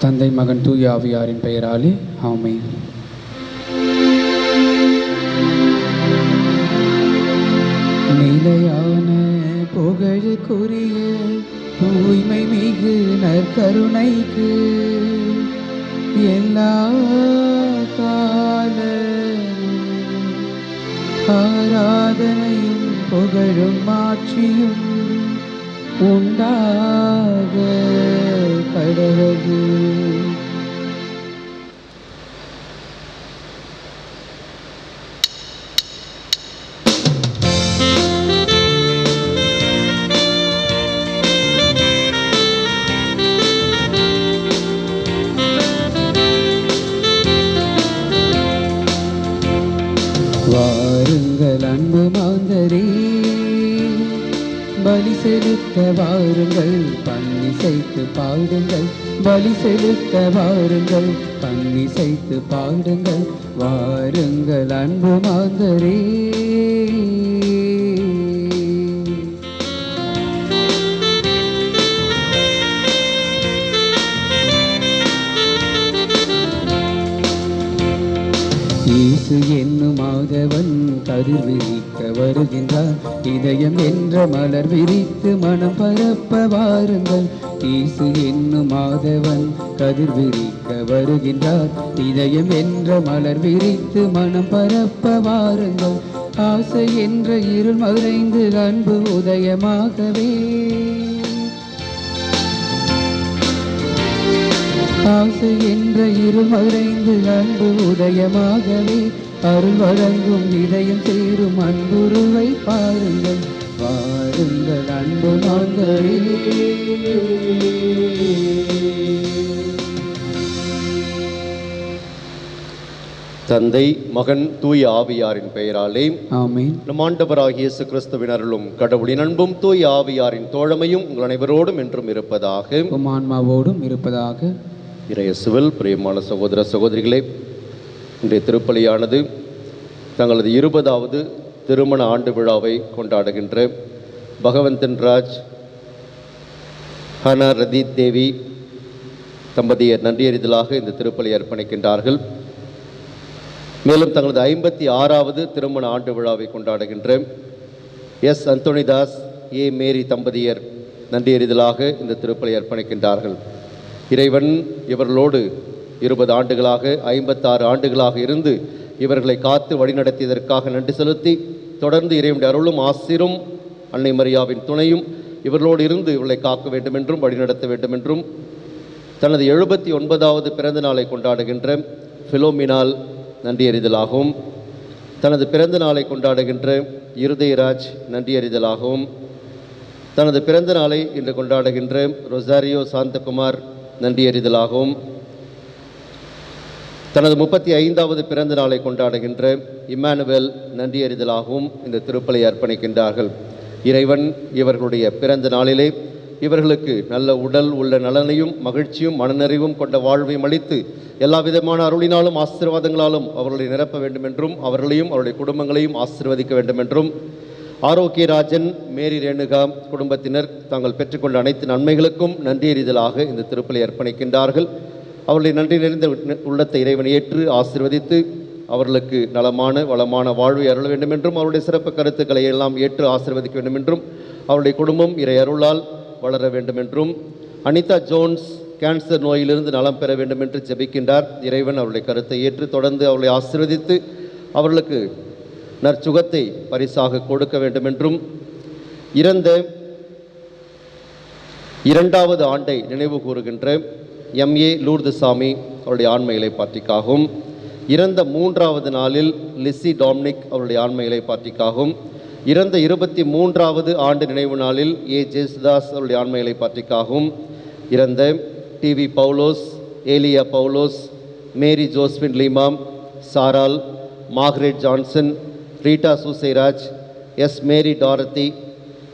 தந்தை மகன் தூய ஆவியாரின் பெயராலே ஆமென். நிலையான புகழுக்குரிய தூய்மை மிகு நற்கருணைக்கு எல்லா காலமும் ஆராதனையும் புகழும் மாட்சியும் உண்டாக கடவுளே. வாருங்கள் அன்பு மாந்தரே, பலி செலுத்த வாருங்கள், பன்னிசைத்து பாடுங்கள். பலி செலுத்த வாருங்கள், பன்னிசைத்து பாடுங்கள். வாருங்கள் அன்பு மாந்தரே. இயேசு என்னும் மாதவன் கதிர் விரிக்க வருகின்றார். இதயம் என்ற மலர் விரித்து மனம் பரப்ப வாருங்கள். இயேசு என்னும் மாதவன் கதிர் விரிக்க வருகின்றார். இதயம் என்ற மலர் விரித்து மனம் பரப்ப வாருங்கள். ஆசை என்ற இருள் மறைந்து அன்பு உதயமாகவே, ஆசை என்ற இருள் மறைந்து அன்பு உதயமாகவே, அருள் வழங்கும் இதயம் சேரும் அன்புருவை பாருங்கள். வாருங்கள் அன்பு மாந்தரே. தந்தை மகன் தூய ஆவியாரின் பெயராலே ஆமென். நம் ஆண்டவராகிய இயேசு கிறிஸ்துவின் அருளும் கடவுளின் அன்பும் தூய ஆவியாரின் தோழமையும் உங்கள் அனைவரோடும் என்றும் இருப்பதாக. உம் ஆன்மாவோடும் இருப்பதாக. இறையேசுவில் பிரியமான சகோதர சகோதரிகளே, இன்றைய திருப்பலியானது தங்களது 20வது திருமண ஆண்டு விழாவை கொண்டாடுகின்ற பகவந்தன் ராஜ், ஹனா ரதீத் தேவி தம்பதியர் நன்றியறிதலாக இந்த திருப்பலி அர்ப்பணிக்கின்றார்கள். மேலும் தங்களது 56வது திருமண ஆண்டு விழாவை கொண்டாடுகின்ற எஸ் அந்தோனிதாஸ், ஏ மேரி தம்பதியர் நன்றியறிதலாக இந்த திருப்பலி அர்ப்பணிக்கின்றார்கள். இறைவன் இவர்களோடு 20 ஆண்டுகளாக 56 ஆண்டுகளாக இருந்து இவர்களை காத்து வழிநடத்தியதற்காக நன்றி செலுத்தி, தொடர்ந்து இறைவனுடைய அருளும் ஆசிரும் அன்னை மரியாவின் துணையும் இவர்களோடு இருந்து இவர்களை காக்க வேண்டுமென்றும் வழிநடத்த வேண்டுமென்றும் தனது 79வது பிறந்த நாளை கொண்டாடுகின்ற ஃபிலோமினால் நன்றியறிதலாகவும், தனது பிறந்த நாளை கொண்டாடுகின்ற இருதயராஜ் நன்றியறிதலாகவும், தனது பிறந்த நாளை இன்று கொண்டாடுகின்ற ரொசாரியோ சாந்தகுமார் நன்றியறிதலாகவும், தனது 35வது பிறந்த நாளை கொண்டாடுகின்ற இம்மானுவேல் நன்றியறிதலாகவும் இந்த திருப்பலி அர்ப்பணிக்கின்றார்கள். இறைவன் இவர்களுடைய பிறந்த நாளிலே இவர்களுக்கு நல்ல உடல் உள்ள நலனையும் மகிழ்ச்சியும் மனநிறைவும் கொண்ட வாழ்வையும் அளித்து எல்லா விதமான அருளினாலும் ஆசீர்வாதங்களாலும் அவர்களை நிரப்ப வேண்டுமென்றும் அவர்களையும் அவருடைய குடும்பங்களையும் ஆசீர்வதிக்க வேண்டுமென்றும் ஆரோக்கியராஜன், மேரி ரேணுகா குடும்பத்தினர் தாங்கள் பெற்றுக்கொண்ட அனைத்து நன்மைகளுக்கும் நன்றியறிதலாக இந்த திருப்பலி அர்ப்பணிக்கின்றார்கள். அவர்களுடைய நன்றி நிறைந்த உள்ளத்தை இறைவன் ஏற்று ஆசீர்வதித்து அவர்களுக்கு நலமான வளமான வாழ்வை அருள வேண்டுமென்றும் அவருடைய சிறப்பு கருத்துக்களை எல்லாம் ஏற்று ஆசீர்வதிக்க வேண்டுமென்றும் அவருடைய குடும்பம் இறை அருளால் வளர வேண்டுமென்றும் அனிதா ஜோன்ஸ் கேன்சர் நோயிலிருந்து நலம் பெற வேண்டுமென்று ஜெபிக்கின்றார். இறைவன் அவருடைய கருத்தை ஏற்று தொடர்ந்து அவர்களை ஆசீர்வதித்து அவர்களுக்கு நற்சுகத்தை பரிசாக கொடுக்க வேண்டுமென்றும் இறந்த 2வது ஆண்டை நினைவு கூறுகின்ற எம்ஏ லூர்துசாமி அவருடைய ஆன்ம இலைப்பாற்றிக்காகவும், இறந்த 3வது நாளில் லிசி டாமினிக் அவருடைய ஆன்ம இலைப்பாற்றிக்காகவும், இறந்த 23வது ஆண்டு நினைவு நாளில் ஏ ஜேசுதாஸ் அவருடைய ஆன்ம இலைப்பாற்றிக்காகவும், இறந்த TV Paulose, Eliya Paulose, Mary Josephine லீமாம், சாரால், Margaret Johnson, Rita Susairaj, S Mary Dorothy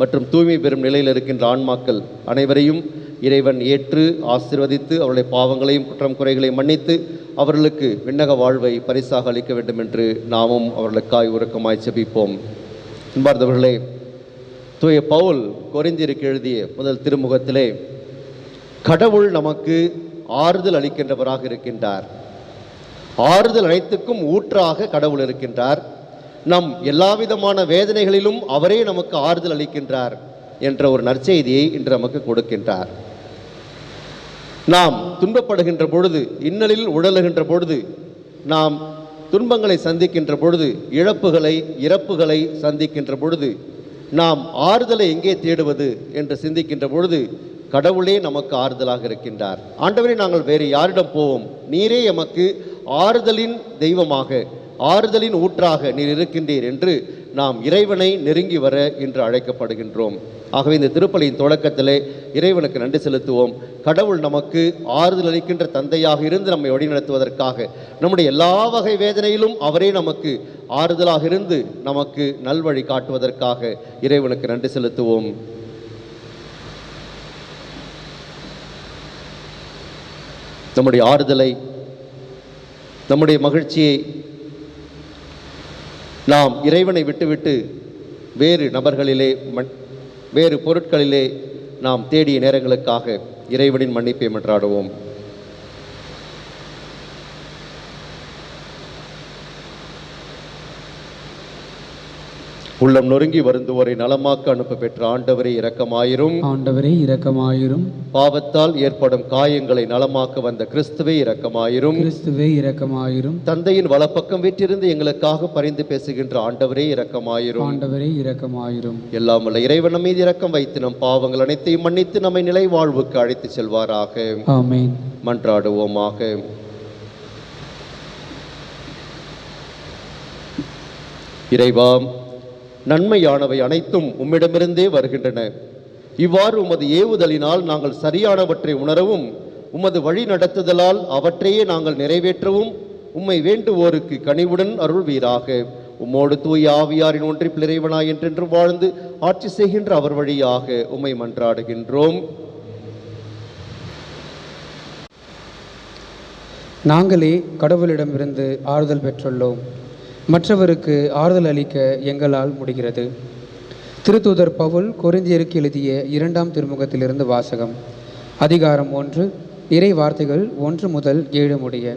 மற்றும் தூய்மை பெறும் நிலையில் இருக்கின்ற ஆன்மாக்கள் அனைவரையும் இறைவன் ஏற்று ஆசீர்வதித்து அவருடைய பாவங்களையும் குற்றம் குறைகளையும் மன்னித்து அவர்களுக்கு விண்ணக வாழ்வை பரிசாக அளிக்க வேண்டும் என்று நாமும் அவர்களுக்காய் உருக்கமாய் ஜெபிப்போம். அன்பார்ந்தவர்களே, தூய பவுல் கொரிந்தியருக்கு எழுதிய முதல் திருமுகத்திலே கடவுள் நமக்கு ஆறுதல் அளிக்கின்றவராக இருக்கின்றார். ஆறுதல் அனைத்துக்கும் ஊற்றாக கடவுள் இருக்கின்றார். நம் எல்லாவிதமான வேதனைகளிலும் அவரே நமக்கு ஆறுதல் அளிக்கின்றார் என்ற ஒரு நற்செய்தியை இன்று நமக்கு கொடுக்கின்றார். நாம் துன்பப்படுகின்ற பொழுது, இன்னலில் உழலுகின்ற பொழுது, நாம் துன்பங்களை சந்திக்கின்ற பொழுது, இறப்புகளை சந்திக்கின்ற பொழுது, நாம் ஆறுதலை எங்கே தேடுவது என்று சிந்திக்கின்ற பொழுது கடவுளே நமக்கு ஆறுதலாக இருக்கின்றார். ஆண்டவரே, நாங்கள் வேறு யாரிடம் போவோம்? நீரே எமக்கு ஆறுதலின் தெய்வமாக, ஆறுதலின் ஊற்றாக நீர் இருக்கின்றீர் என்று நாம் இறைவனை நெருங்கி வர இன்று அழைக்கப்படுகின்றோம். ஆகவே இந்த திருப்பலியின் தொடக்கத்திலே இறைவனுக்கு நன்றி செலுத்துவோம். கடவுள் நமக்கு ஆறுதல் அளிக்கின்ற தந்தையாக இருந்து நம்மை வழிநடத்துவதற்காக, நம்முடைய எல்லா வகை வேதனையிலும் அவரே நமக்கு ஆறுதலாக இருந்து நமக்கு நல்வழி காட்டுவதற்காக இறைவனுக்கு நன்றி செலுத்துவோம். நம்முடைய ஆறுதலை, நம்முடைய மகிழ்ச்சியை நாம் இறைவனை விட்டுவிட்டு வேறு நபர்களிலே, வேறு பொருட்களிலே நாம் தேடிய நேரங்களுக்காக இறைவனின் மன்னிப்பை மன்றாடுவோம். உள்ளம் நொறுங்கி வருந்துவோரை நலமாக்க அனுப்ப பெற்ற ஆண்டவரே இரக்கமாயிரும். ஆண்டவரே இரக்கமாயிரும். பாவத்தால் ஏற்படும் காயங்களை நலமாக்க வந்த கிறிஸ்துவே இரக்கமாயிரும். கிறிஸ்துவே இரக்கமாயிரும். தந்தையின் வலப்பக்கம் வீற்றிருந்து எங்களுக்காக பரிந்து பேசுகின்ற ஆண்டவரே இரக்கமாயிரும். ஆண்டவரே இரக்கமாயிரும். எல்லாம் வல்ல இறைவன் மீது இரக்கம் வைத்து நம் பாவங்கள் அனைத்தையும் மன்னித்து நம்மை நிலை வாழ்வுக்கு அழைத்து செல்வாராக. ஆமென். மன்றாடுவோமாக. இறைவா, நன்மையானவை அனைத்தும் உம்மிடமிருந்தே வருகின்றன. இவ்வாறு உமது ஏவுதலினால் நாங்கள் சரியானவற்றை உணரவும், உமது வழி நடத்துதலால் அவற்றையே நாங்கள் நிறைவேற்றவும் உம்மை வேண்டுவோருக்கு கனிவுடன் அருள்வீராக. உம்மோடு தூய ஆவியாரின் ஒன்றிப்பில் இறைவனாய் என்றென்று வாழ்ந்து ஆட்சி செய்கின்ற அவர் வழியாக உம்மை மன்றாடுகின்றோம். நாங்களே கடவுளிடமிருந்து ஆறுதல் பெற்றுள்ளோம். மற்றவருக்கு ஆறுதல் அளிக்க எங்களால் முடிகிறது. திருத்தூதர் பவுல் கொரிந்தியருக்கு எழுதிய 2ஆம் திருமுகத்திலிருந்து வாசகம். அதிகாரம் 1, இறை வார்த்தைகள் 1 முதல் 7 முடிய.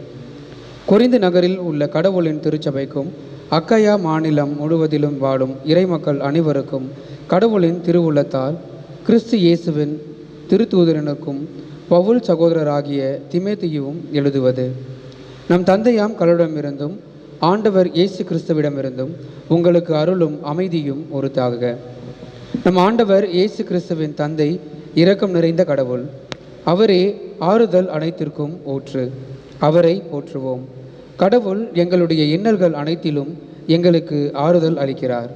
கொரிந்து நகரில் உள்ள கடவுளின் திருச்சபைக்கும் அக்கையா மாநிலம் முழுவதிலும் வாழும் இறைமக்கள் அனைவருக்கும் கடவுளின் திருவுள்ளத்தால் கிறிஸ்து இயேசுவின் திருத்தூதரனுக்கும் பவுல் சகோதரராகிய திமோத்தேயுவும் எழுதுவது. நம் தந்தையாம் கடவுளிடமிருந்தும் ஆண்டவர் இயேசு கிறிஸ்துவிடமிருந்தும் உங்களுக்கு அருளும் அமைதியும் உரித்தாக. நம் ஆண்டவர் இயேசு கிறிஸ்துவின் தந்தை இரக்கம் நிறைந்த கடவுள். அவரே ஆறுதல் அனைத்திற்கும் ஊற்று. அவரை போற்றுவோம். கடவுள் எங்களுடைய இன்னல்கள் அனைத்திலும் எங்களுக்கு ஆறுதல் அளிக்கிறார்.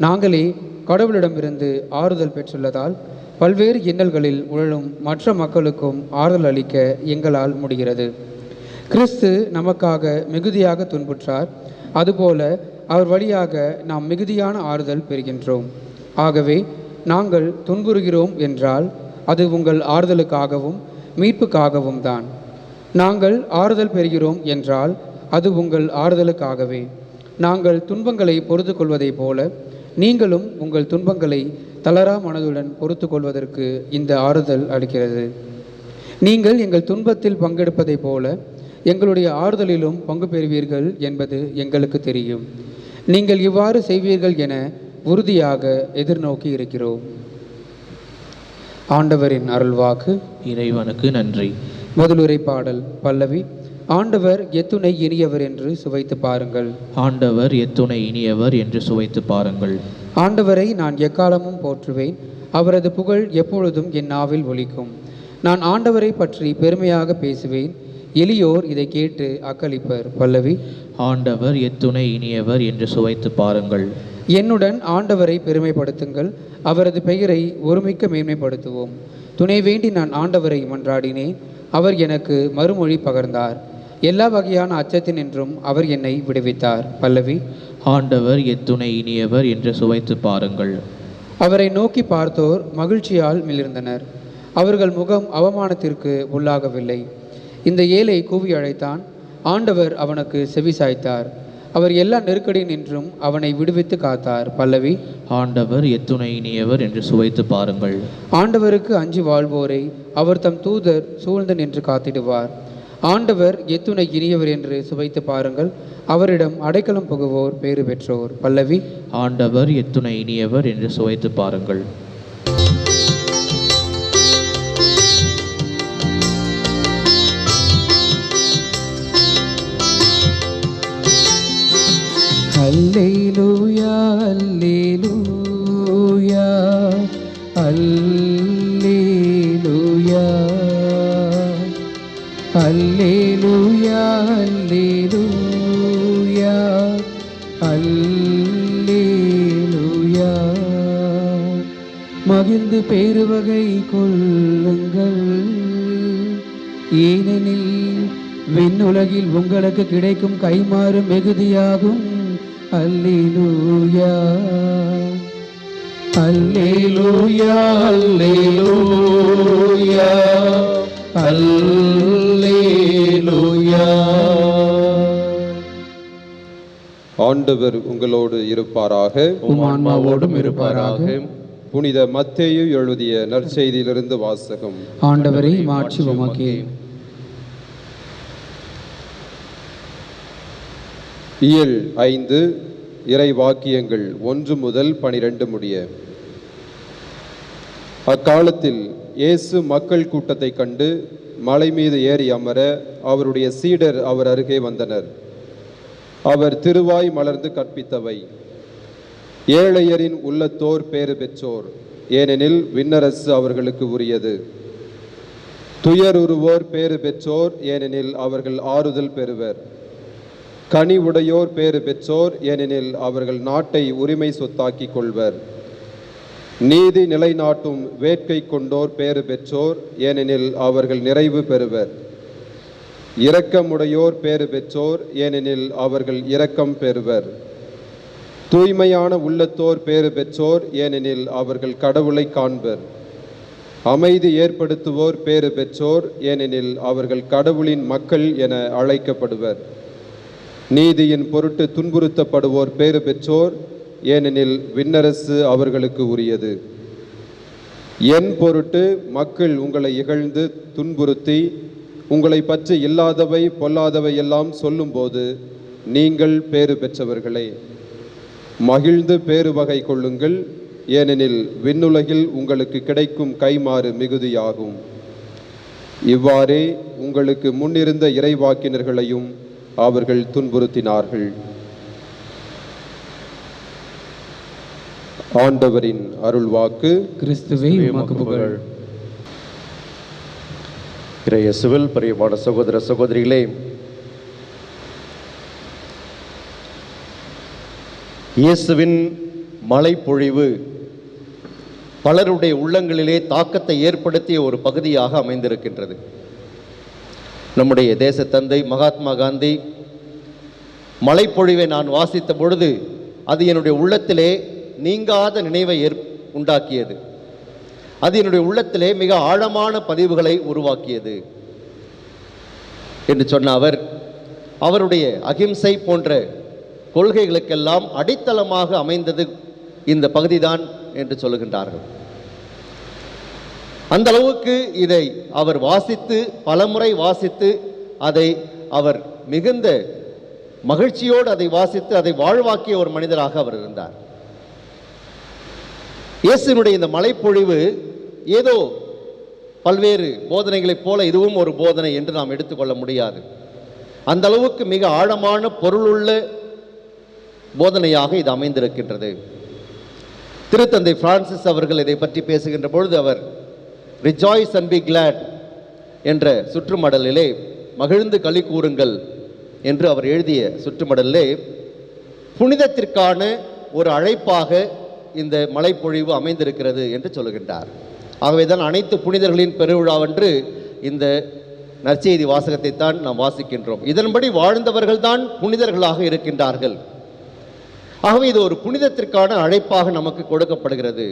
நாங்களே கடவுளிடமிருந்து ஆறுதல் பெற்றுள்ளதால் பல்வேறு இன்னல்களில் உழலும் மற்ற மக்களுக்கும் ஆறுதல் அளிக்க எங்களால் முடிகிறது. கிறிஸ்து நமக்காக மிகுதியாக துன்புற்றார். அதுபோல அவர் வழியாக நாம் மிகுதியான ஆறுதல் பெறுகின்றோம். ஆகவே நாங்கள் துன்புறுகிறோம் என்றால் அது உங்கள் ஆறுதலுக்காகவும் மீட்புக்காகவும் தான். நாங்கள் ஆறுதல் பெறுகிறோம் என்றால் அது உங்கள் ஆறுதலுக்காகவே. நாங்கள் துன்பங்களை பொறுத்து கொள்வதைப் போல நீங்களும் உங்கள் துன்பங்களை தளரா மனதுடன் பொறுத்து கொள்வதற்கு இந்த ஆறுதல் அளிக்கிறது. நீங்கள் எங்கள் துன்பத்தில் பங்கெடுப்பதைப் போல எங்களுடைய ஆறுதலிலும் பங்கு பெறுவீர்கள் என்பது எங்களுக்கு தெரியும். நீங்கள் இவ்வாறு செய்வீர்கள் என உறுதியாக எதிர்நோக்கி இருக்கிறோம். ஆண்டவரின் அருள்வாக்கு. இறைவனுக்கு நன்றி. முதலுரை பாடல் பல்லவி. ஆண்டவர் எத்துணை இனியவர் என்று சுவைத்து பாருங்கள். ஆண்டவர் எத்துணை இனியவர் என்று சுவைத்து பாருங்கள். ஆண்டவரை நான் எக்காலமும் போற்றுவேன். அவரது புகழ் எப்பொழுதும் என் நாவில் ஒலிக்கும். நான் ஆண்டவரை பற்றி பெருமையாக பேசுவேன். எளியோர் இதை கேட்டு அக்களிப்பர். பல்லவி. ஆண்டவர் எத்துணை இனியவர் என்று சுவைத்து பாருங்கள். என்னுடன் ஆண்டவரை பெருமைப்படுத்துங்கள். அவரது பெயரை ஒருமிக்க மேன்மைப்படுத்துவோம். துணை வேண்டி நான் ஆண்டவரை மன்றாடினேன். அவர் எனக்கு மறுமொழி பகர்ந்தார். எல்லா வகையான அச்சத்தினின்றும் அவர் என்னை விடுவித்தார். பல்லவி. ஆண்டவர் எத்துணை இனியவர் என்று சுவைத்து பாருங்கள். அவரை நோக்கி பார்த்தோர் மகிழ்ச்சியால் மிளிர்ந்தனர். அவர்கள் முகம் அவமானத்திற்கு உள்ளாகவில்லை. இந்த ஏழை கூவி அழைத்தான். ஆண்டவர் அவனுக்கு செவி சாய்த்தார். அவர் எல்லா நெருக்கடியினின்றும் அவனை விடுவித்து காத்தார். பல்லவி. ஆண்டவர் எத்துணை இனியவர் என்று சுவைத்து பாருங்கள். ஆண்டவருக்கு அஞ்சி வாழ்வோரை அவர் தம் தூதர் சூழ்ந்து நின்று காத்திடுவார். ஆண்டவர் எத்துணை இனியவர் என்று சுவைத்து பாருங்கள். அவரிடம் அடைக்கலம் புகுவோர் பேறு பெற்றோர். பல்லவி. ஆண்டவர் எத்துணை இனியவர் என்று சுவைத்து பாருங்கள். அல்லேலூயா அல்லேலூயா அல்லேலூயா அல்லேலூயா அல்லேலூயா அல்லேலூயா. மகிழ்ந்து பேருவகை கொள்ளுங்கள், ஏனெனில் விண்ணுலகில் உங்களுக்கு கிடைக்கும் கைமாறு மிகுதியாகும். அல்லேலூயா அல்லேலூயா அல்லேலூயா அல்லேலூயா. ஆண்டவர் உங்களோடு இருப்பாராக, உம் ஆன்மாவோடும் இருப்பாராக. புனித மத்தேயு எழுதிய நற்செய்தியிலிருந்து வாசகம். ஆண்டவரே மாட்சி உமக்கே. இயல் 5 இறை வாக்கியங்கள் 1 முதல் 12 முடிய. அக்காலத்தில் இயேசு மக்கள் கூட்டத்தை கண்டு மலை மீது ஏறி அமர அவருடைய சீடர் அவர் அருகே வந்தனர். அவர் திருவாய் மலர்ந்து கற்பித்தவை: ஏழையரின் உள்ளத்தோர் பேறு பெற்றோர், ஏனெனில் விண்ணரசு அவர்களுக்கு உரியது. துயருருவோர் பேறு பெற்றோர், ஏனெனில் அவர்கள் ஆறுதல் பெறுவர். கனி உடையோர் பேறு பெற்றோர், ஏனெனில் அவர்கள் நாட்டை உரிமை சொத்தாக்கிக் கொள்வர். நீதி நிலைநாட்டும் வேட்கை கொண்டோர் பேறு பெற்றோர், ஏனெனில் அவர்கள் நிறைவு பெறுவர். இரக்கமுடையோர் பேறு பெற்றோர், ஏனெனில் அவர்கள் இரக்கம் பெறுவர். தூய்மையான உள்ளத்தோர் பேறு பெற்றோர், ஏனெனில் அவர்கள் கடவுளை காண்பர். அமைதி ஏற்படுத்துவோர் பேறு பெற்றோர், ஏனெனில் அவர்கள் கடவுளின் மக்கள் என அழைக்கப்படுவர். நீதியின் பொருட்டு துன்புறுத்தப்படுவோர் பேறு பெற்றோர், ஏனெனில் விண்ணரசு அவர்களுக்கு உரியது. என் பொருட்டு மக்கள் உங்களை இகழ்ந்து துன்புறுத்தி உங்களை பற்றி இல்லாதவை பொல்லாதவை எல்லாம் சொல்லும்போது நீங்கள் பேறு பெற்றவர்களே. மகிழ்ந்து பேறு வகை கொள்ளுங்கள், ஏனெனில் விண்ணுலகில் உங்களுக்கு கிடைக்கும் கைமாறு மிகுதியாகும். இவ்வாறே உங்களுக்கு முன்னிருந்த இறைவாக்கினர்களையும் அவர்கள் துன்புறுத்தினார்கள். ஆண்டவரின் அருள்வாக்கு. கிறிஸ்துவே உமக்கு புகழ். இயேசுவில் பிரியமான சகோதர சகோதரிகளே, இயேசுவின் மழைப்பொழிவு பலருடைய உள்ளங்களிலே தாக்கத்தை ஏற்படுத்திய ஒரு பகுதியாக அமைந்திருக்கின்றது. நம்முடைய தேசத்தந்தை மகாத்மா காந்தி மழைப்பொழிவை நான் வாசித்த பொழுது அது என்னுடைய உள்ளத்திலே நீங்காத நினைவை உண்டாக்கியது. அது என்னுடைய உள்ளத்திலே மிக ஆழமான பதிவுகளை உருவாக்கியது என்று சொன்ன அவர், அவருடைய அகிம்சை போன்ற கொள்கைகளுக்கெல்லாம் அடித்தளமாக அமைந்தது இந்த பகுதிதான் என்று சொல்லுகின்றார்கள். அந்த அளவுக்கு இதை அவர் வாசித்து பலமுறை வாசித்து அதை அவர் மிகுந்த மகிழ்ச்சியோடு அதை வாசித்து அதை வாழ்வாக்கிய ஒரு மனிதராக அவர் இருந்தார். இயேசுவினுடைய இந்த மழைப்பொழிவு ஏதோ பல்வேறு போதனைகளைப் போல இதுவும் ஒரு போதனை என்று நாம் எடுத்துக்கொள்ள முடியாது. அந்த அளவுக்கு மிக ஆழமான பொருளுள்ள போதனையாக இது அமைந்திருக்கின்றது. திருத்தந்தை பிரான்சிஸ் அவர்கள் இதை பற்றி பேசுகின்ற பொழுது அவர் ரிஜாய்ஸ் அண்ட் பி கிளாட் என்ற சுற்றுமடலிலே மகிழ்ந்து களி கூறுங்கள் என்று அவர் எழுதிய சுற்றுமடலிலே புனிதத்திற்கான ஒரு அழைப்பாக இந்த மழைப்பொழிவு அமைந்திருக்கிறது என்று சொல்லுகின்றார். ஆகவேதான் அனைத்து புனிதர்களின் பெருவிழாவென்று இந்த நற்செய்தி வாசகத்தை தான் நாம் வாசிக்கின்றோம். இதன்படி வாழ்ந்தவர்கள்தான் புனிதர்களாக இருக்கின்றார்கள். ஆகவே இது ஒரு புனிதத்திற்கான அழைப்பாக நமக்கு கொடுக்கப்படுகிறது.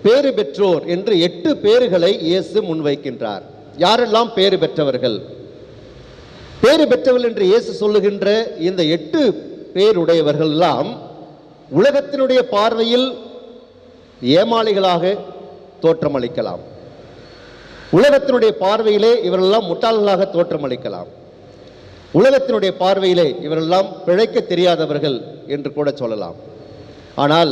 பேறு பெற்றோர் என்று 8 பேறுகளை இயேசு முன்வைக்கின்றார். யாரெல்லாம் பேறு பெற்றவர்கள்? பேறு பெற்றவர்கள் என்று இயேசு சொல்லுகின்ற இந்த 8 பேருடையவர்கள் எல்லாம் உலகத்தினுடைய பார்வையில் ஏமாளிகளாக தோற்றமளிக்கலாம். உலகத்தினுடைய பார்வையிலே இவரெல்லாம் முட்டாள்களாக தோற்றமளிக்கலாம். உலகத்தினுடைய பார்வையிலே இவரெல்லாம் பிழைக்க தெரியாதவர்கள் என்று கூட சொல்லலாம். ஆனால்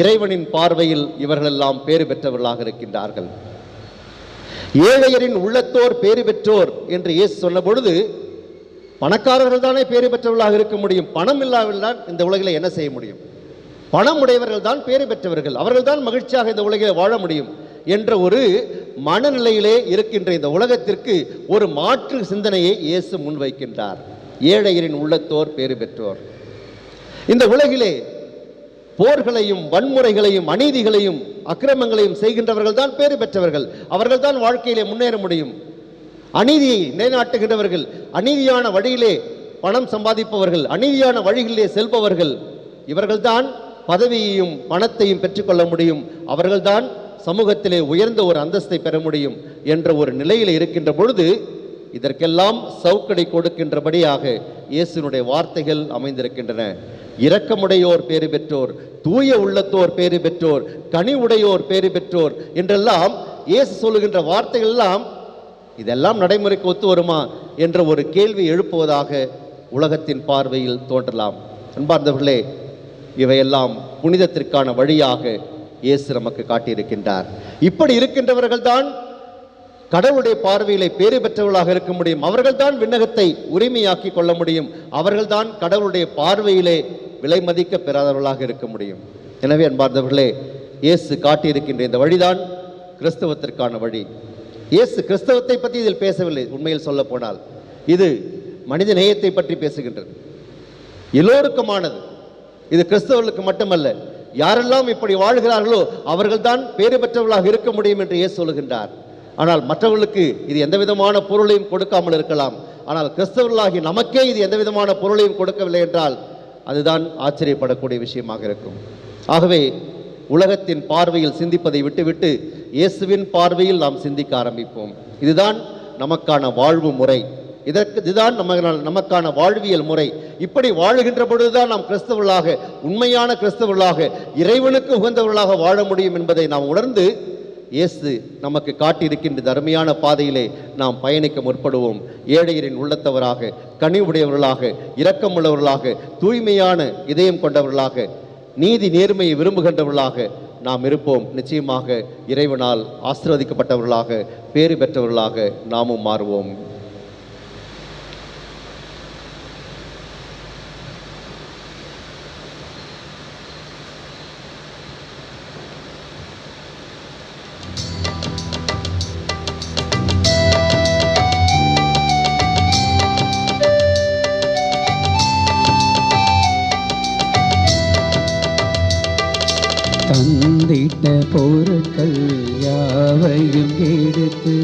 இறைவனின் பார்வையில் இவர்களெல்லாம் பேறு பெற்றவர்களாக இருக்கின்றார்கள். ஏழையரின் உள்ளத்தோர் பேறு பெற்றோர் என்று இயேசு சொன்ன பொழுது பணக்காரர்கள் தானே பேறு பெற்றவர்களாக இருக்க முடியும். பணம் இல்லாவிட்டால் இந்த உலகில் என்ன செய்ய முடியும்? பணம் உடையவர்கள் தான் பேறு பெற்றவர்கள், அவர்கள் தான் மகிழ்ச்சியாக இந்த உலகில் வாழ முடியும் என்ற ஒரு மனநிலையிலே இருக்கின்ற இந்த உலகத்திற்கு ஒரு மாற்று சிந்தனையை இயேசு முன்வைக்கின்றார். ஏழையரின் உள்ளத்தோர் பேறு பெற்றோர். இந்த உலகிலே போர்களையும் வன்முறைகளையும் அநீதிகளையும் அக்கிரமங்களையும் செய்கின்றவர்கள் தான் பேறு பெற்றவர்கள். அவர்கள் தான் வாழ்க்கையிலே முன்னேற முடியும். அநீதியை நிலைநாட்டுகின்றவர்கள், அநீதியான வழியிலே பணம் சம்பாதிப்பவர்கள், அநீதியான வழிகளிலே செல்பவர்கள், இவர்கள்தான் பதவியையும் பணத்தையும் பெற்றுக்கொள்ள முடியும். அவர்கள்தான் சமூகத்திலே உயர்ந்த ஒரு அந்தஸ்தை பெற முடியும் என்ற ஒரு நிலையில் இருக்கின்ற பொழுது இதற்கெல்லாம் சவுக்கடை கொடுக்கின்றபடியாக இயேசுனுடைய வார்த்தைகள் அமைந்திருக்கின்றன. இரக்கமுடையோர் பேறு பெற்றோர், தூய உள்ளத்தோர் பேறு பெற்றோர், கனி உடையோர் பேறு பெற்றோர் என்றெல்லாம் இயேசு சொல்லுகின்ற வார்த்தைகள் எல்லாம் இதெல்லாம் நடைமுறைக்கு ஒத்து வருமா என்ற ஒரு கேள்வி எழுப்புவதாக உலகத்தின் பார்வையில் தோன்றலாம். அன்பார்ந்தவர்களே, இவையெல்லாம் புனிதத்திற்கான வழியாக இயேசு நமக்கு காட்டியிருக்கின்றார். இப்படி இருக்கின்றவர்கள் தான் கடவுளுடைய பார்வையிலே பேறு பெற்றவர்களாக இருக்க முடியும். அவர்கள்தான் விண்ணகத்தை உரிமையாக்கி கொள்ள முடியும். அவர்கள்தான் கடவுளுடைய பார்வையிலே விலை மதிக்க பெறாதவர்களாக இருக்க முடியும். எனவே அன்பார்ந்தவர்களே, இயேசு காட்டியிருக்கின்ற இந்த வழிதான் கிறிஸ்தவத்திற்கான வழி. இயேசு கிறிஸ்தவத்தை பற்றி இதில் பேசவில்லை. உண்மையில் சொல்ல போனால் இது மனித நேயத்தை பற்றி பேசுகின்றது, எல்லோருக்குமானது. இது கிறிஸ்தவர்களுக்கு மட்டுமல்ல, யாரெல்லாம் இப்படி வாழ்கிறார்களோ அவர்கள்தான் பேறு பெற்றவர்களாக இருக்க முடியும் என்று இயேசு சொல்லுகின்றார். ஆனால் மற்றவர்களுக்கு இது எந்த விதமான பொருளையும் கொடுக்காமல் இருக்கலாம். ஆனால் கிறிஸ்தவர்களாகி நமக்கே இது எந்த விதமான பொருளையும் கொடுக்கவில்லை என்றால் அதுதான் ஆச்சரியப்படக்கூடிய விஷயமாக இருக்கும். ஆகவே உலகத்தின் பார்வையில் சிந்திப்பதை விட்டுவிட்டு இயேசுவின் பார்வையில் நாம் சிந்திக்க ஆரம்பிப்போம். இதுதான் நமக்கான வாழ்வு முறை, இதுதான் நமக்கான வாழ்வியல் முறை. இப்படி வாழுகின்ற பொழுதுதான் நாம் கிறிஸ்தவர்களாக, உண்மையான கிறிஸ்தவர்களாக, இறைவனுக்கு உகந்தவர்களாக வாழ முடியும் என்பதை நாம் உணர்ந்து இயேசு நமக்கு காட்டியிருக்கின்ற அருமையான பாதையிலே நாம் பயணிக்க முற்படுவோம். ஏழையரின் உள்ளத்தவராக, கனி உடையவர்களாக, இரக்கமுள்ளவர்களாக, தூய்மையான இதயம் கொண்டவர்களாக, நீதி நேர்மையை விரும்புகின்றவர்களாக நாம் இருப்போம். நிச்சயமாக இறைவனால் ஆசீர்வதிக்கப்பட்டவர்களாக, பேறு பெற்றவர்களாக நாமும் மாறுவோம். தந்திட்ட பொருட்கள் யாவையும் எடுத்து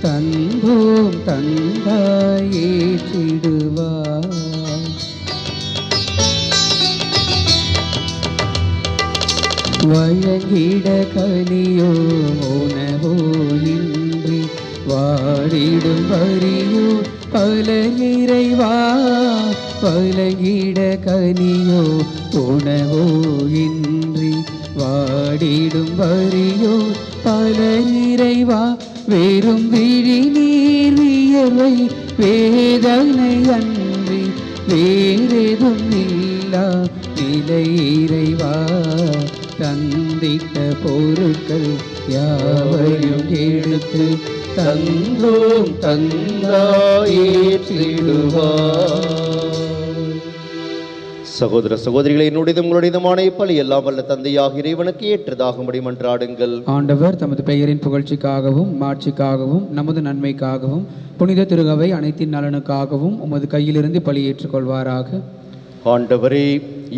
தன்போம் தந்தாய் ஏற்றிடுவாய். வழங்கிட கனியோ உணவோ இன்றி வாடிடும் வரியோ பல இறைவா. வழங்கிட கனியோ உணவோ இன்றி வாடிடும் வரியோ பல இறைவா. வெறும் விழி நீர் வியர்வை வேதனை அன்றி வேறெதும் இல்லா நிலை இறைவா. தந்திட்ட பொருட்கள் யாவையும் எடுத்து தந்தோம் தந்தாய் ஏற்றிடுவாய். சகோதர சகோதரிகளை, என்னுடையதும் உங்களுடையதுமான இப்பலி எல்லாம் வல்ல தந்தையாக இறைவனுக்கு ஏற்றதாகும்படி மன்றாடுங்கள். ஆண்டவர் தமது பெயரின் புகழ்ச்சிக்காகவும் மாட்சிக்காகவும் நமது நன்மைக்காகவும் புனித திருகவை அனைத்தின் நலனுக்காகவும் உமது கையிலிருந்து பலி ஏற்றுக்கொள்வாராக. ஆண்டவரே,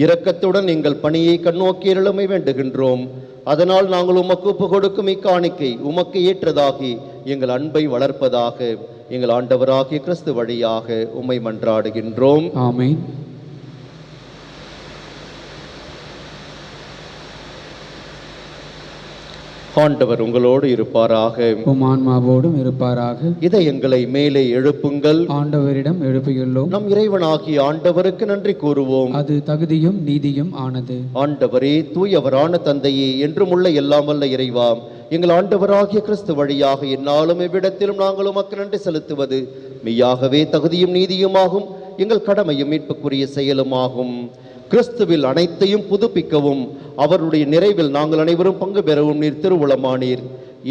இரக்கத்துடன் எங்கள் பணியை கண்ணோக்கி அருளமை வேண்டுகின்றோம். அதனால் நாங்கள் உமக்கு ஒப்பு கொடுக்கும் இக்காணிக்கை உமக்கு ஏற்றதாகி எங்கள் அன்பை வளர்ப்பதாக எங்கள் ஆண்டவராகிய கிறிஸ்து வழியாக உம்மை மன்றாடுகின்றோம். ஆமென். ஆண்டவர் உங்களோடு இருப்பாராக. உம் ஆன்மாவோடும் இருப்பாராக. இதயங்களை மேலே எழுப்புங்கள். ஆண்டவரிடம் எழுப்பியுள்ளோம். நம் இறைவனாகிய ஆண்டவருக்கு நன்றி கூறுவோம். அது தகுதியும் நீதியும் ஆனது. ஆண்டவரே, தூயவரான தந்தையே, என்றும் உள்ள எல்லாம் வல்ல இறைவா, எங்கள் ஆண்டவராகிய கிறிஸ்து வழியாக எந்நாளும் எவ்விடத்திலும் நாங்கள் உமக்கு நன்றி செலுத்துவது மெய்யாகவே தகுதியும் நீதியுமாகும், எங்கள் கடமையும் மீட்புக்குரிய செயலுமாகும். கிறிஸ்துவில் அனைத்தையும் புதுப்பிக்கவும் அவருடைய நிறைவில் நாங்கள் அனைவரும் பங்கு பெறவும் நீர் திருவுளமானீர்.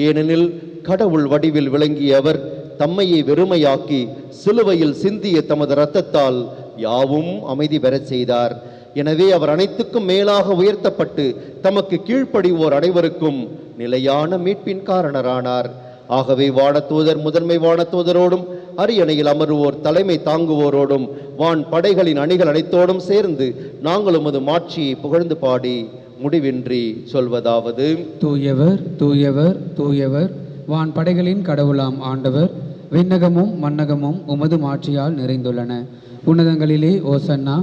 ஏனெனில் கடவுள் வடிவில் விளங்கிய அவர் தம்மையை வெறுமையாக்கி சிலுவையில் சிந்திய தமது இரத்தத்தால் யாவும் அமைதி பெறச் செய்தார். எனவே அவர் அனைத்துக்கும் மேலாக உயர்த்தப்பட்டு தமக்கு கீழ்ப்படிவோர் அனைவருக்கும் நிலையான மீட்பின் காரணரானார். ஆகவே வானதூதர் முதன்மை வானதூதரோடும் அரியணையில் அமருவோர் தலைமை தாங்குவோரோடும் வான் படைகளின் அணிகள் அனைத்தோடும் சேர்ந்து நாங்கள் உமது மாட்சியை புகழ்ந்து பாடி முடிவின்றி சொல்வதாவது: தூயவர் தூயவர் தூயவர், வான் படைகளின் கடவுளாம் ஆண்டவர். விண்ணகமும் மன்னகமும் உமது மாட்சியால் நிறைந்துள்ளன. உன்னதங்களிலே ஓசன்னா.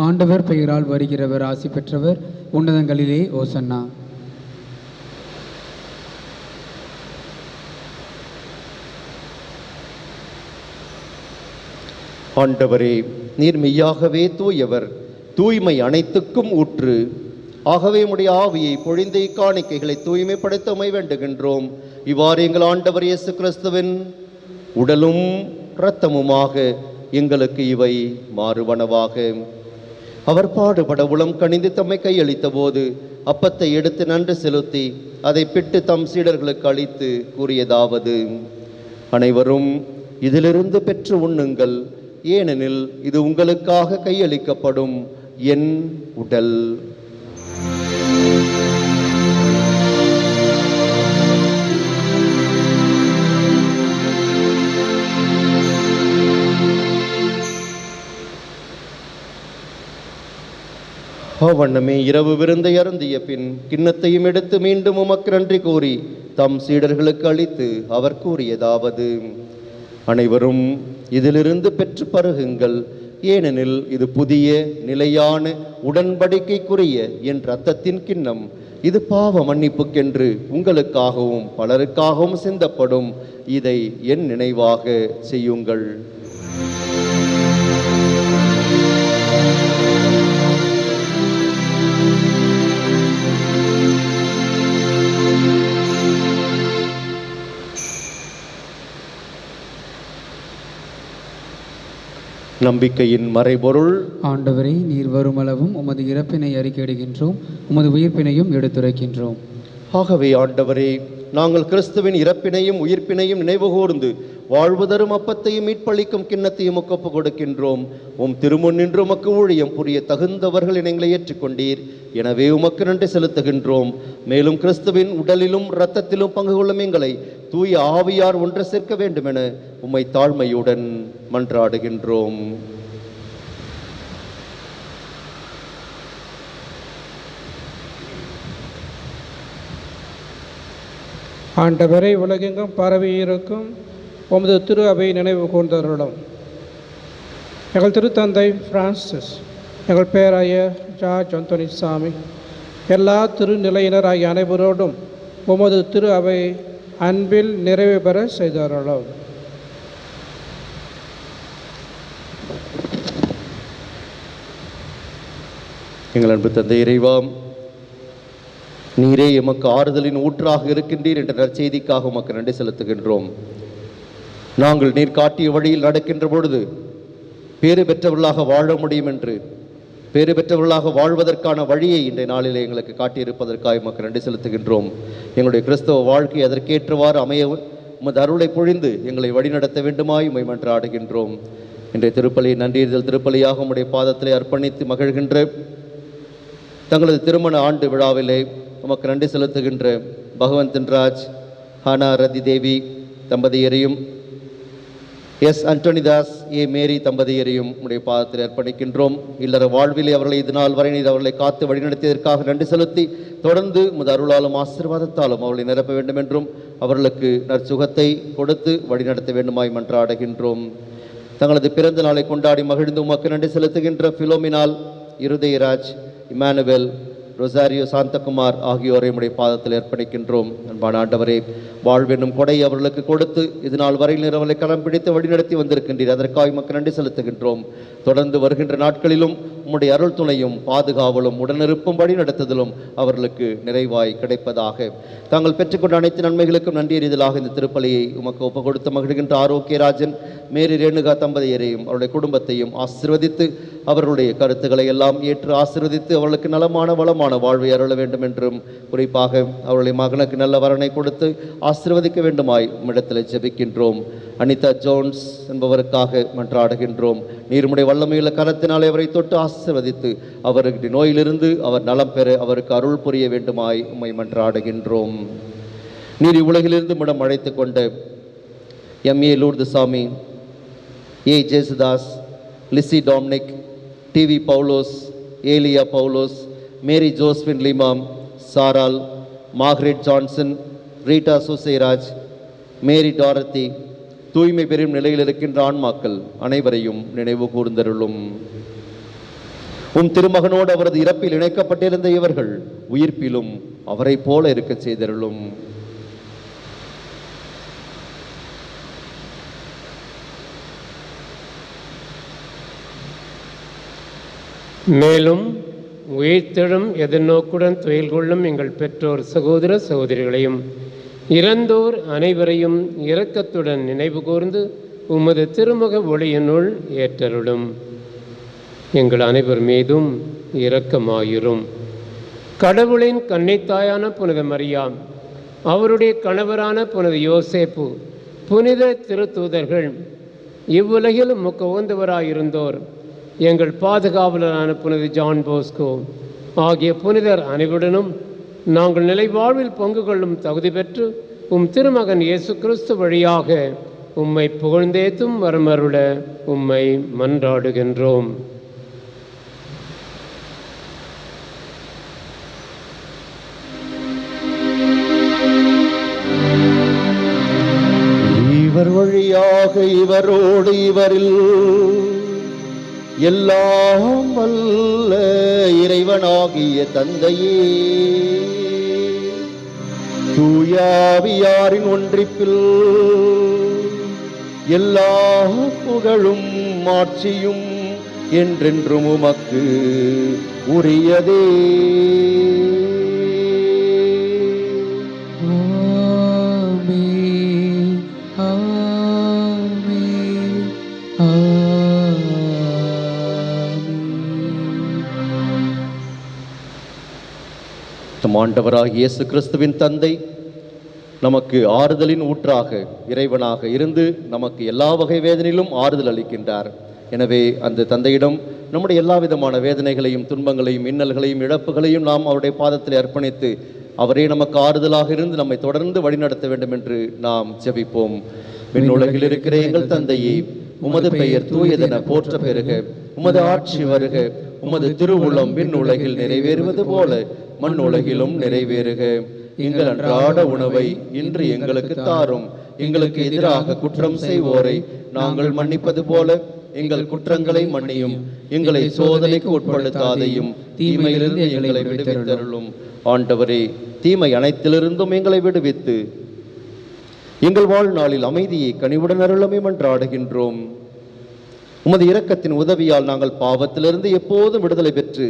ஆண்டவர் பெயரால் வருகிறவர் ஆசி பெற்றவர். உன்னதங்களிலே ஓசன்னா. ஆண்டவரே, நீர் மெய்யாகவே தூயவர், தூய்மை அனைத்துக்கும் ஊற்று. ஆகவே உம்முடைய ஆவியை பொழிந்த இக்காணிக்கைகளை தூய்மைப்படுத்த உம்மை வேண்டுகின்றோம். இவ்வாறு எங்கள் ஆண்டவர் இயேசு கிறிஸ்துவின் உடலும் இரத்தமுமாக எங்களுக்கு இவை மாறுவனவாக. அவர் பாடுபட உளம் கனிந்து தம்மை கையளித்த போது அப்பத்தை எடுத்து நன்றி செலுத்தி அதை பிட்டு தம் சீடர்களுக்கு அளித்து கூறியதாவது: அனைவரும் இதிலிருந்து பெற்று உண்ணுங்கள், ஏனெனில் இது உங்களுக்காக கையளிக்கப்படும் என் உடல். அவ்வண்ணமே இரவு விருந்தை அருந்திய பின் கிண்ணத்தையும் எடுத்து மீண்டும் உமக்கு நன்றி கூறி தம் சீடர்களுக்கு அளித்து அவர் கூறியதாவது: அனைவரும் இதிலிருந்து பெற்று பருகுங்கள், ஏனெனில் இது புதிய நிலையான உடன்படிக்கைக்குரிய என் இரத்தத்தின் கிண்ணம். இது பாவ மன்னிப்புக்கென்று உங்களுக்காகவும் பலருக்காகவும் சிந்தப்படும். இதை என் நினைவாக செய்யுங்கள். நம்பிக்கையின் மறைபொருள். ஆண்டவரே, நீர் வருமளவும் உமது இறப்பினை அறிக்கையிடுகின்றோம், உமது உயிர்ப்பினையும் எடுத்துரைக்கின்றோம். ஆகவே ஆண்டவரே, நாங்கள் கிறிஸ்துவின் இறப்பினையும் உயிர்ப்பினையும் நினைவுகூர்ந்து வாழ்வு தரும் அப்பத்தையும் மீட்பளிக்கும் கிண்ணத்தையும் ஒப்பு கொடுக்கின்றோம். உம் திருமுன் நின்று உமக்கு ஊழியம் புரிய தகுந்தவர்கள் எங்களை ஏற்றுக்கொண்டீர். எனவே உமக்கு நன்றி செலுத்துகின்றோம். மேலும் கிறிஸ்துவின் உடலிலும் இரத்தத்திலும் பங்கு கொள்ளும் எங்களை தூய ஆவியார் ஒன்று சேர்க்க வேண்டுமென உம்மை தாழ்மையுடன் மன்றாடுகின்றோம். ஆண்டவரை, உலகெங்கும் பரவியிருக்கும் உமது திரு அவை நினைவு கூர்ந்தருளும். எங்கள் திருத்தந்தை பிரான்சிஸ், எங்கள் பேராயர் ஜார்ஜ் அந்தோனி சாமி, எல்லா திருநிலையினர் ஆகிய அனைவரோடும் உமது திரு அவை அன்பில் நிறைவு பெற செய்தருளும். எங்கள் அன்பு தந்தை இறைவாம், நீரே எமக்கு ஆறுதலின் ஊற்றாக இருக்கின்றீர் என்ற நற்செய்திக்காக உமக்கு நன்றி செலுத்துகின்றோம். நாங்கள் நீர் காட்டிய வழியில் நடக்கின்ற பொழுது பேறு பெற்றவர்களாக வாழ முடியும் என்று, பேறு பெற்றவர்களாக வாழ்வதற்கான வழியை இன்றைய நாளில் எங்களுக்கு காட்டியிருப்பதற்காக உமக்கு நன்றி செலுத்துகின்றோம். எங்களுடைய கிறிஸ்தவ வாழ்க்கை அதற்கேற்றவாறு அமைய உமது அருளை பொழிந்து எங்களை வழிநடத்த வேண்டுமாய் உம்மை மன்றாடுகின்றோம். இன்றைய திருப்பலி நன்றியறிதல் திருப்பலியாக உம்முடைய பாதத்திலே அர்ப்பணித்து மகிழ்கின்ற தங்களது திருமண ஆண்டு விழாவிலே உமக்கு நன்றி செலுத்துகின்ற பகவந்தன் ராஜ், ஹானா ரதி தேவி தம்பதியரையும், எஸ் அண்டோனிதாஸ், ஏ மேரி தம்பதியரையும் உடைய பாதத்தில் அர்ப்பணிக்கின்றோம். இல்லற வாழ்விலே அவர்களை இது நாள் வரை நீர் அவர்களை காத்து வழிநடத்தியதற்காக நன்றி செலுத்தி தொடர்ந்து உமது அருளாலும் ஆசீர்வாதத்தாலும் அவர்களை நிரப்ப வேண்டும் என்றும் அவர்களுக்கு நற்சுகத்தை கொடுத்து வழிநடத்த வேண்டுமாய் மன்றாடுகின்றோம். தங்களது பிறந்த நாளை கொண்டாடி மகிழ்ந்து உமக்கு நன்றி செலுத்துகின்ற பிலோமினால், இருதயராஜ், இமானுவேல், ரொசாரியோ சாந்தகுமார் ஆகியோரை உம்முடைய பாதத்தில் அர்ப்பணிக்கின்றோம். அன்பான ஆண்டவரே, வாழ்வென்னும் கொடை அவர்களுக்கு கொடுத்து இது நாள் வரையில் அவர்களை களம் பிடித்து வழிநடத்தி வந்திருக்கின்றீர். அதற்காக மக்கள் நன்றி செலுத்துகின்றோம். தொடர்ந்து வருகின்ற நாட்களிலும் உம்முடைய அருள் துணையும் பாதுகாவலும் உடனிருப்பும் வழிநடத்துதலும் அவர்களுக்கு நிறைவாய் கிடைப்பதாக. தாங்கள் பெற்றுக்கொண்ட அனைத்து நன்மைகளுக்கும் நன்றியறிதலாக இந்த திருப்பலியை உமக்கு ஒப்பு கொடுத்து மகிழ்கின்ற ஆரோக்கியராஜன், மேரி ரேணுகா தம்பதியரையும் அவருடைய குடும்பத்தையும் ஆசீர்வதித்து அவர்களுடைய கருத்துக்களை எல்லாம் ஏற்று ஆசீர்வதித்து அவர்களுக்கு நலமான வளமான வாழ்வை அருள வேண்டும் என்றும், குறிப்பாக அவருடைய மகனுக்கு நல்ல வரனை கொடுத்து ஆசீர்வதிக்க வேண்டுமாய் உம்மிடத்தில் ஜெபிக்கின்றோம். அனிதா ஜோன்ஸ் என்பவருக்காக மன்றாடுகின்றோம். நீர்முடைய வல்லமையுள்ள கரத்தினாலே அவரை தொட்டு ஆசீர்வதித்து அவருடைய நோயிலிருந்து அவர் நலம் பெற அவருக்கு அருள் புரிய வேண்டுமாய் உம்மை மன்றாடுகின்றோம். நீர் உலகிலிருந்து மிடம் அழைத்து கொண்ட MA Lourdusamy, A Jesudas, Lizzie Dominic, TV Paulose, Eliya Paulose, Mary Josephine லிமாம், சாரால், Margaret Johnson, Rita Susairaj, Mary Dorothy, தூய்மை பெறும் நிலையில் இருக்கின்ற ஆன்மாக்கள் அனைவரையும் நினைவு கூர்ந்தருளும். உம் திருமகனோடு அவரது இறப்பில் இணைக்கப்பட்டிருந்த இவர்கள் உயிர்ப்பிலும் அவரை போல இருக்க செய்தருளும். மேலும் உயிர்த்தெழும் எதிர்நோக்குடன் துயில் கொள்ளும் எங்கள் பெற்றோர் சகோதர சகோதரிகளையும் இறந்தோர் அனைவரையும் இரக்கத்துடன் நினைவு கூர்ந்து உமது திருமுக ஒளியினுள் ஏற்றருளும். எங்கள் அனைவர் மீதும் இரக்கமாயிரும். கடவுளின் கன்னித்தாயான புனித மரியாம், அவருடைய கணவரான புனித யோசேப்பு, புனித திருத்தூதர்கள், இவ்வுலகில் முக்க உகந்தவராயிருந்தோர் எங்கள் பாதுகாவலரான புனித ஜான் போஸ்கோ ஆகிய புனிதர் அனைவருடனும் நாங்கள் நிலை வாழ்வில் பங்கு கொள்ளும் தகுதி பெற்று உம் திருமகன் இயேசு கிறிஸ்து வழியாக உம்மை புகழ்ந்தேத்தும் வரமருள உம்மை மன்றாடுகின்றோம். இவர் வழியாக இவரோடு இவரில் எல்லாம் வல்ல இறைவனாகிய தந்தையே, தூயாவியாரின் ஒன்றிப்பில் எல்லா புகழும் மாட்சியும் என்றென்றும் உமக்கு உரியதே. ஆண்டவராகிய இயேசு கிறிஸ்துவின் தந்தை நமக்கு ஆறுதலின் ஊற்றாக இறைவனாக இருந்து நமக்கு எல்லா வகை வேதனையிலும் ஆறுதல் அளிக்கின்றார். எனவே அந்த தந்தையிடம் நம்முடைய எல்லா விதமான வேதனைகளையும் துன்பங்களையும் இன்னல்களையும் இழப்புகளையும் நாம் அவருடைய பாதத்தில் அர்ப்பணித்து அவரே நமக்கு ஆறுதலாக இருந்து நம்மை தொடர்ந்து வழிநடத்த வேண்டும் என்று நாம் ஜெபிப்போம். விண்ணுலகில் இருக்கிற எங்கள் தந்தையே, உமது பெயர் தூயதென போற்ற பெறுக, உமது ஆட்சி வருக, உமது திருவுளம் விண்ணுலகில் நிறைவேறுவது போல மண்ணுலகிலும் நிறைவேறுக. எங்கள் அன்றாட உணவை இன்று எங்களுக்கு தாரும். எங்களுக்கு எதிராக குற்றம் செய்வோரை நாங்கள் மன்னிப்பது போல எங்கள் குற்றங்களை மன்னியும். எங்களை சோதனைக்கு உட்படுத்தாதையும் தீமையிலிருந்து எங்களை விடுவித்தருளும். ஆண்டவரே, தீமை அனைத்திலிருந்தும் எங்களை விடுவித்து எங்கள் வாழ்நாளில் அமைதியை கனிவுடன் அருளுமே மன்றாடுகின்றோம். உமது இரக்கத்தின் உதவியால் நாங்கள் பாவத்திலிருந்து எப்போதும் விடுதலை பெற்று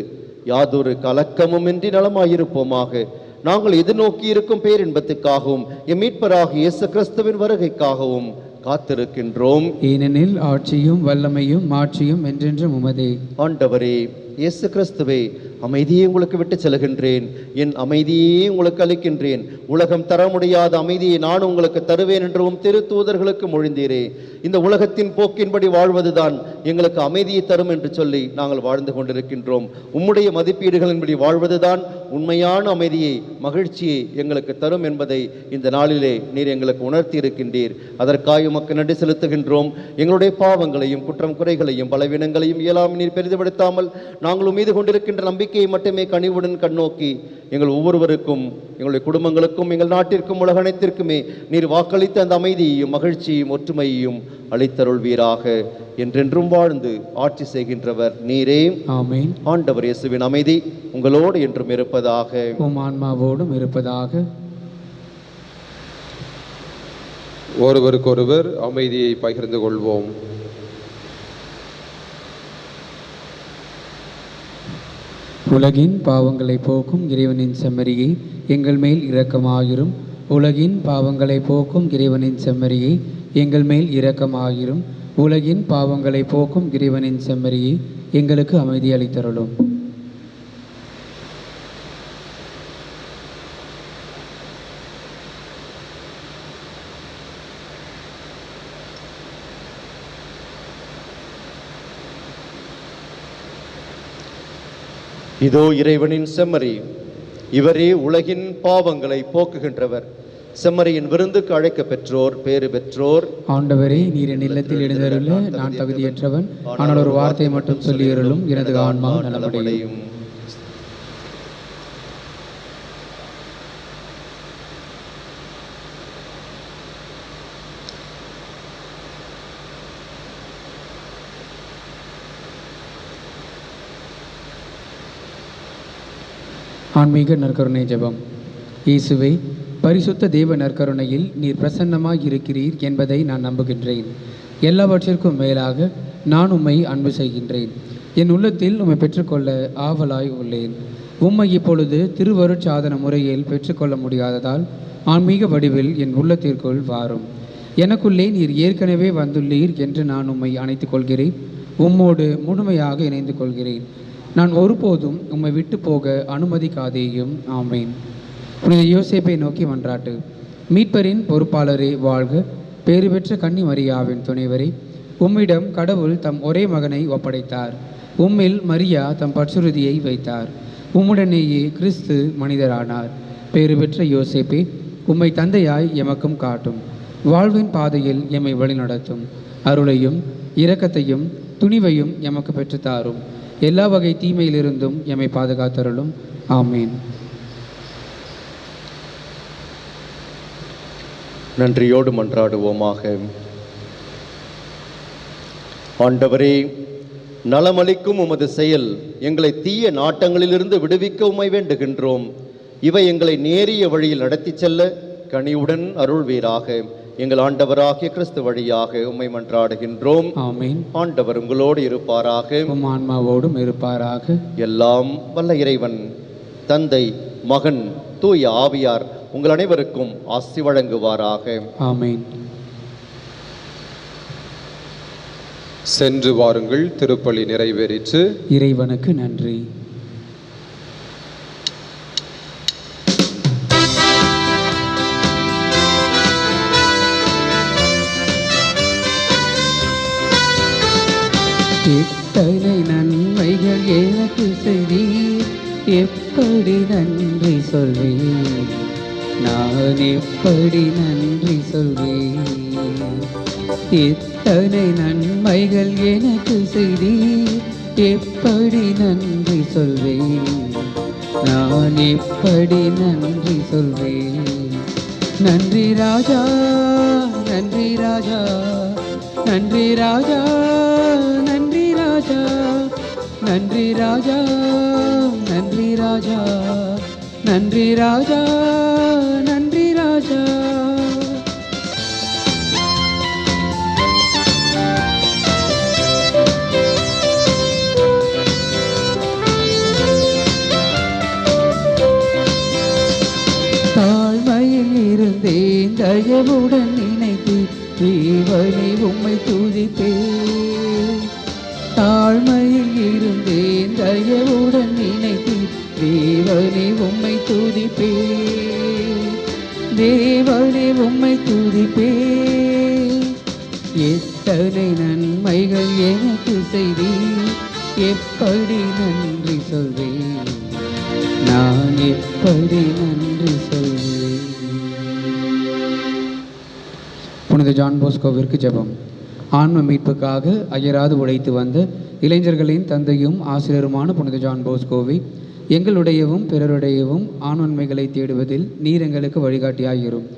யாதொரு கலக்கமும் இன்றி நலமாயிருப்போமாக. நாங்கள் எதிர்நோக்கி இருக்கும் பேரின்பத்துக்காகவும் எம் மீட்பராகிய இயேசு கிறிஸ்துவின் வருகைக்காகவும் காத்திருக்கின்றோம். ஏனெனில் ஆட்சியும் வல்லமையும் மாட்சியும் என்றென்றும் உமதே. ஆண்டவரே இயேசு கிறிஸ்துவே, அமைதியை உங்களுக்கு விட்டு செல்கின்றேன், என் அமைதியே உங்களுக்கு அளிக்கின்றேன். உலகம் தர முடியாத அமைதியை நான் உங்களுக்கு தருவேன் என்றும் திருத்தூதர்களுக்கு மொழிந்தீரே. இந்த உலகத்தின் போக்கின்படி வாழ்வதுதான் எங்களுக்கு அமைதியை தரும் என்று சொல்லி நாங்கள் வாழ்ந்து கொண்டிருக்கின்றோம். உம்முடைய மதிப்பீடுகளின்படி வாழ்வதுதான் உண்மையான அமைதியை மகிழ்ச்சியை எங்களுக்கு தரும் என்பதை இந்த நாளிலே நீர் எங்களுக்கு உணர்த்தி இருக்கின்றீர். அதற்காக உமக்கு நன்றி செலுத்துகின்றோம். எங்களுடைய பாவங்களையும் குற்றம் குறைகளையும் பலவீனங்களையும் இயலாமை நீர் பெரிதுபடுத்தாமல் நாங்கள் மீது கொண்டிருக்கின்ற நம்பிக்கையை மட்டுமே கனிவுடன் கண்ணோக்கி எங்கள் ஒவ்வொருவருக்கும், எங்களுடைய குடும்பங்களுக்கும், எங்கள் நாட்டிற்கும், உலக அனைத்திற்குமே நீர் வாக்களித்த அந்த அமைதியையும் மகிழ்ச்சியையும் ஒற்றுமையையும் அளித்தருள்வீராக. என்றென்றும் வாழ்ந்து ஆட்சி செய்கின்றவர் நீரே. ஆமென். ஆண்டவர் இயேசுவின் அமைதி உங்களோடு என்றும் இருப்பதாக. உம் ஆன்மாவோடும் இருப்பதாக. ஒருவருக்கொருவர் அமைதியை பகிர்ந்து கொள்வோம். உலகின் பாவங்களை போக்கும் இறைவனின் செம்மறியே, எங்கள் மேல் இரக்கமாயிரும். உலகின் பாவங்களை போக்கும் இறைவனின் செம்மறியே, எங்கள் மேல் இரக்கமாயிரும். உலகின் பாவங்களை போக்கும் இறைவனின் செம்மறியே, எங்களுக்கு அமைதி அளித்தருளும். இதோ இறைவனின் செம்மறி, இவரே உலகின் பாவங்களை போக்குகின்றவர். செம்மறியின் விருந்துக்கு அழைக்க பெற்றோர் பேறு பெற்றோர். ஆண்டவரே, நீர் என் இல்லத்தில் எழுந்தருள நான் தகுதியற்றவன், ஆனால் ஒரு வார்த்தை மட்டும் சொல்லியருளும், எனது ஆன்மா நலமடையும். ஆன்மீக நற்கருணை ஜெபம். இயேசுவே, பரிசுத்த தேவ நற்கருணையில் நீர் பிரசன்னமாய் இருக்கிறீர் என்பதை நான் நம்புகின்றேன். எல்லாவற்றிற்கும் மேலாக நான் உம்மை அன்பு செய்கின்றேன். என் உள்ளத்தில் உம்மை பெற்றுக்கொள்ள ஆவலாய் உள்ளேன். உம்மை இப்பொழுது திருவருட்சாதன முறையில் பெற்றுக்கொள்ள முடியாததால் ஆன்மீக வடிவில் என் உள்ளத்திற்குள் வாரும். எனக்குள்ளே நீர் ஏற்கனவே வந்துள்ளீர் என்று நான் உம்மை அணைத்துக் கொள்கிறேன். உம்மோடு முழுமையாக இணைந்து கொள்கிறேன். நான் ஒருபோதும் உம்மை விட்டு போக அனுமதிக்காதேயும். ஆமேன். புனித யோசேப்பை நோக்கி மன்றாட்டு. மீட்பரின் பொறுப்பாளரே வாழ்க. பேறு பெற்ற கன்னி மரியாவின் துணைவரே, உம்மிடம் கடவுள் தம் ஒரே மகனை ஒப்படைத்தார். உம்மில் மரியா தம் பற்றுறுதியை வைத்தார். உம்முடனேயே கிறிஸ்து மனிதரானார். பேறு பெற்ற யோசேப்பே, உம்மை தந்தையாய் எமக்கும் காட்டும். வாழ்வின் பாதையில் எம்மை வழிநடத்தும். அருளையும் இரக்கத்தையும் துணிவையும் எமக்கு பெற்றுத்தாரும். எல்லா வகை தீமையிலிருந்தும் எம்மை பாதுகாத்தருளும். ஆமேன். நன்றியோடு மன்றாடுவோமாக. ஆண்டவரே, நலமளிக்கும் உமது செயல் எங்களை தீய நாட்டங்களிலிருந்து விடுவிக்க உம்மை வேண்டுகின்றோம். இவை எங்களை நேரிய வழியில் நடத்தி செல்ல கனிவுடன் அருள்வீராக. எங்கள் ஆண்டவராகிய கிறிஸ்து வழியாக உம்மை மன்றாடுகின்றோம். ஆமேன். ஆண்டவர் உங்களோடு இருப்பாராக. உம் ஆன்மாவோடும் இருப்பாராக. எல்லாம் வல்ல இறைவன் தந்தை, மகன், தூய ஆவியார் உங்கள் அனைவருக்கும் ஆசி வழங்குவாராக. ஆமேன். சென்று வாருங்கள், திருப்பலி நிறைவேறிற்று. இறைவனுக்கு நன்றி. எத்தனை நன்மைகள் எனக்கு செய்தீர், எப்படி நன்றி சொல்வேன், நான் எப்படி நன்றி சொல்வேன். எத்தனை நன்மைகள் எனக்கு செய்தீர், எப்படி நன்றி சொல்வேன், நான் எப்படி நன்றி சொல்வேன். நன்றி ராஜா, நன்றி ராஜா, நன்றி ராஜா, நன்றி ராஜா, நன்றி ராஜா, நன்றி ராஜா, நன்றி ராஜா, நன்றி ராஜா. தாழ்மையில் இருந்தேன், தயவுடன் நினைத்து தேவனை உம்மை துதிப்பேன். தாழ்மையில் இருந்தேன், தயவுடன் நினைத்து தேவனை உம்மை துதிப்பேன். தேவனை உம்மை துதிப்பேன். எத்தனை நன்மைகள் எனக்கு செய்தீர், எப்படி நன்றி சொல்வேன், நான் எப்படி நன்றி சொல்வேன். புனித ஜான் போஸ்கோவிற்கு ஜெபம். ஆன்ம மீட்புக்காக அயராது உழைத்து வந்த இளைஞர்களின் தந்தையும் ஆசிரியருமான புனித ஜான் போஸ்கோவை எங்களுடையவும் பிறருடையவும் ஆண்மன்மைகளை தேடுவதில் நீர் எங்களுக்கு வழிகாட்டியாயிரும்.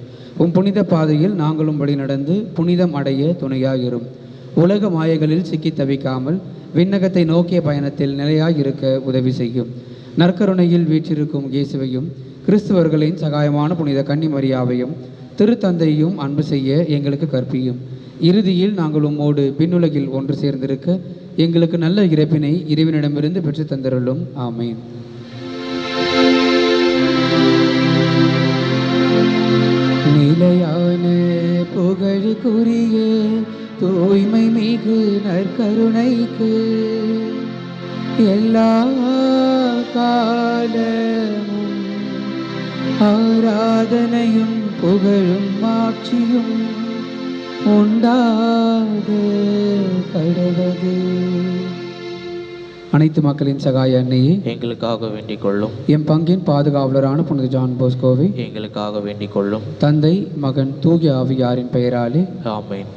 உம் புனித பாதையில் நாங்களும் வழி நடந்து புனிதம் அடைய துணையாயிரும். உலக மாயைகளில் சிக்கி தவிக்காமல் விண்ணகத்தை நோக்கிய பயணத்தில் நிலையாயிருக்க உதவி செய்யும். நற்கருணையில் வீற்றிருக்கும் இயேசுவையும் கிறிஸ்துவர்களின் சகாயமான புனித கன்னிமரியாவையும் திருத்தந்தையும் அன்பு செய்ய எங்களுக்கு கற்பியும். இறுதியில் நாங்கள் உம்மோடு பின்னுலகில் ஒன்று சேர்ந்திருக்க எங்களுக்கு நல்ல இறைப்பினை இறைவனிடமிருந்து பெற்று தந்தருளும். ஆமேன். நிலையான புகழுக்குரிய தூய்மை மிகு நற்கருணைக்கு எல்லா காலமும் ஆராதனையும் புகழும் மாட்சியும் உண்டாக கடவது. அனைத்து மக்களின் சகாய அன்னையே, எங்களுக்காக வேண்டிக் கொள்ளும். என் பங்கின் பாதுகாவலரான புனித ஜான் போஸ்கோவை எங்களுக்காக வேண்டிக் கொள்ளும். தந்தை, மகன், தூய ஆவியாரின் பெயராலே ஆமென்.